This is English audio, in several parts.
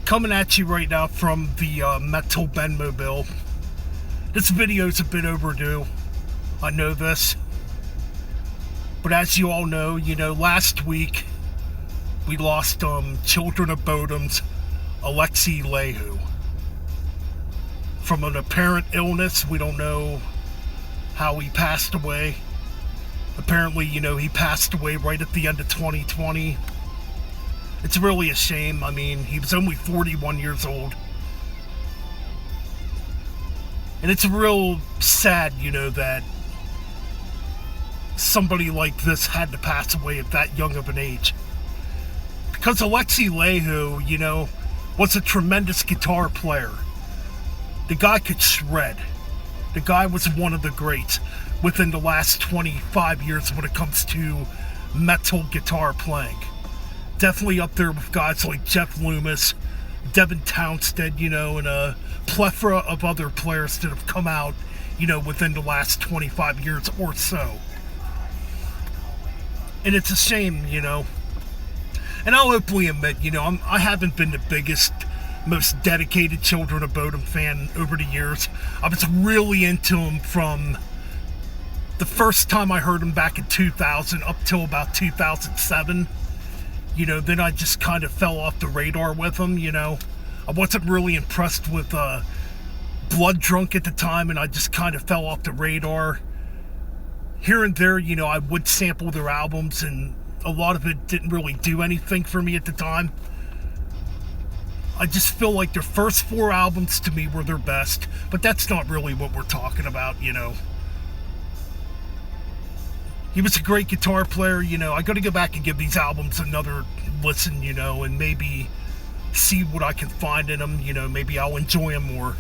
Coming at you right now from the Metal Ben Mobile. This video's a bit overdue. I know this. But as you all know, last week we lost Children of Bodom's Alexi Laiho. From an apparent illness, we don't know how he passed away. Apparently, he passed away right at the end of 2020. It's really a shame. I mean, he was only 41 years old. And it's real sad, that somebody like this had to pass away at that young of an age. Because Alexi Laiho, was a tremendous guitar player. The guy could shred. The guy was one of the greats within the last 25 years when it comes to metal guitar playing. Definitely up there with guys like Jeff Loomis, Devin Townsend, and a plethora of other players that have come out, within the last 25 years or so. And it's a shame, And I'll openly admit, I haven't been the biggest, most dedicated Children of Bodom fan over the years. I was really into him from the first time I heard him back in 2000 up till about 2007. Then I just kind of fell off the radar with him, I wasn't really impressed with Blood Drunk at the time, and I just kind of fell off the radar. Here and there, I would sample their albums, and a lot of it didn't really do anything for me at the time. I just feel like their first 4 albums to me were their best, but that's not really what we're talking about, He was a great guitar player, I gotta go back and give these albums another listen, and maybe see what I can find in them, maybe I'll enjoy them more.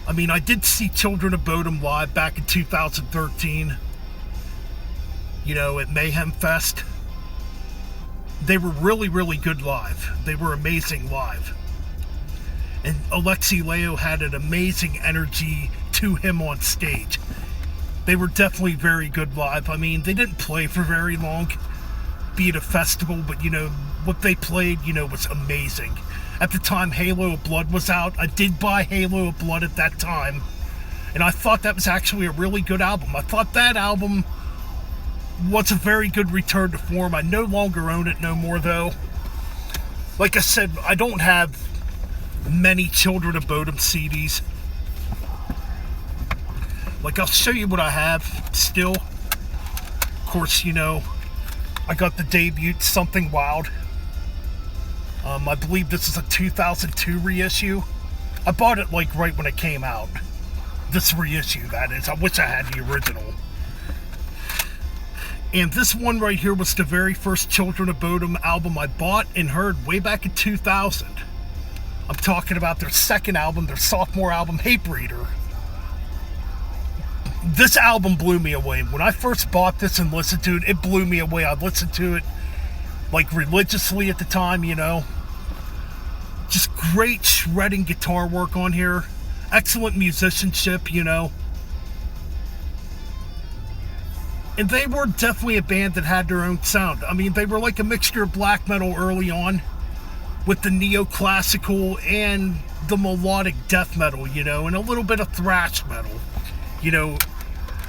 I mean, I did see Children of Bodom live back in 2013, at Mayhem Fest. They were really, really good live. They were amazing live. And Alexi Laiho had an amazing energy to him on stage. They were definitely very good live. I mean, they didn't play for very long, be it a festival, but, what they played, was amazing. At the time Halo of Blood was out, I did buy Halo of Blood at that time, and I thought that was actually a really good album. I thought that album was a very good return to form. I no longer own it no more, though. Like I said, I don't have many Children of Bodom CDs. Like, I'll show you what I have still. Of course, I got the debut, Something Wild. I believe this is a 2002 reissue. I bought it, right when it came out. This reissue, that is. I wish I had the original. And this one right here was the very first Children of Bodom album I bought and heard way back in 2000. I'm talking about their second album, their sophomore album, Hatebreeder. This album blew me away. When I first bought this and listened to it, it blew me away. I listened to it, religiously at the time, Just great shredding guitar work on here. Excellent musicianship, And they were definitely a band that had their own sound. I mean, they were like a mixture of black metal early on with the neoclassical and the melodic death metal, and a little bit of thrash metal.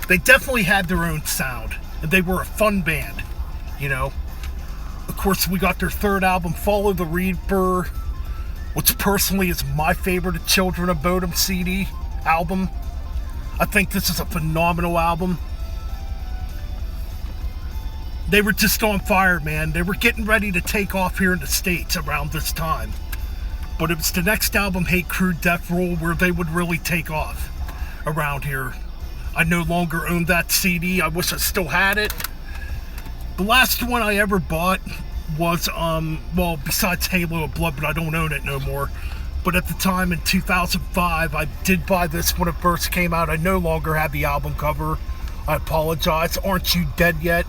They definitely had their own sound, and they were a fun band, Of course, we got their third album, Follow the Reaper, which personally is my favorite Children of Bodom CD album. I think this is a phenomenal album. They were just on fire, man. They were getting ready to take off here in the States around this time. But it was the next album, Hate Crew Death Roll, where they would really take off around here. I no longer own that CD. I wish I still had it. The last one I ever bought was, besides Halo of Blood, but I don't own it no more. But at the time in 2005, I did buy this when it first came out. I no longer have the album cover. I apologize. Aren't You Dead Yet?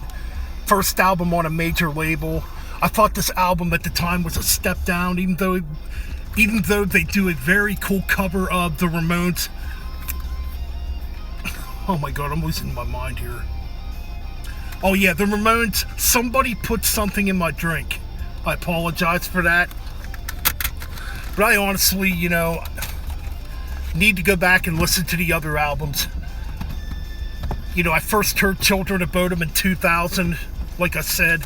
First album on a major label. I thought this album at the time was a step down, even though they do a very cool cover of the Ramones. Oh my god, I'm losing my mind here. Oh yeah, the Ramones, Somebody Put Something in My Drink. I apologize for that. But I honestly, need to go back and listen to the other albums. I first heard Children of Bodom in 2000. Like I said,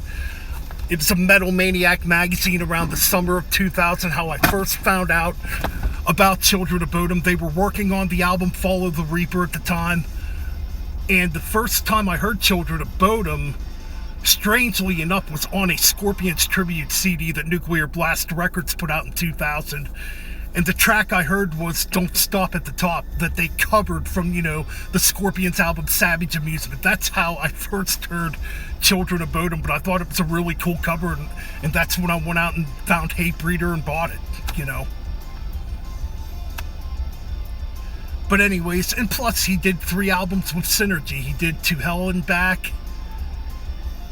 it was a Metal Maniac magazine around the summer of 2000 how I first found out about Children of Bodom. They were working on the album Follow the Reaper at the time. And the first time I heard Children of Bodom, strangely enough, was on a Scorpions tribute CD that Nuclear Blast Records put out in 2000. And the track I heard was Don't Stop at the Top, that they covered from, the Scorpions album Savage Amusement. That's how I first heard Children of Bodom, but I thought it was a really cool cover, and that's when I went out and found Hatebreeder and bought it, But anyways, and plus he did 3 albums with Synergy. He did To Hell and Back,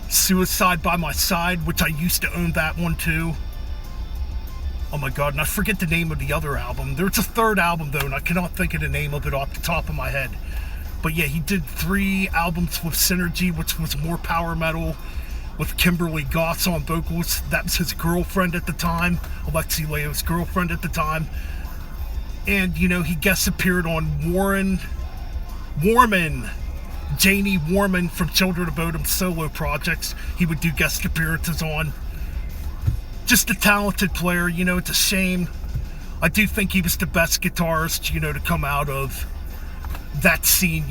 Suicide by My Side, which I used to own that one too. Oh my god, and I forget the name of the other album. There's a 3rd album though, and I cannot think of the name of it off the top of my head. But yeah, he did 3 albums with Synergy, which was more power metal, with Kimberly Goss on vocals. That was his girlfriend at the time, Alexi Laiho's girlfriend at the time. And, he guest appeared on Janie Warman from Children of Bodom solo projects. He would do guest appearances on. Just a talented player, it's a shame. I do think he was the best guitarist, to come out of that scene,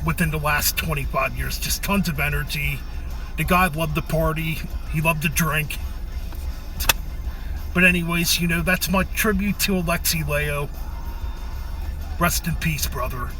within the last 25 years. Just tons of energy. The guy loved to party. He loved to drink. But anyways, that's my tribute to Alexi Laiho. Rest in peace, brother.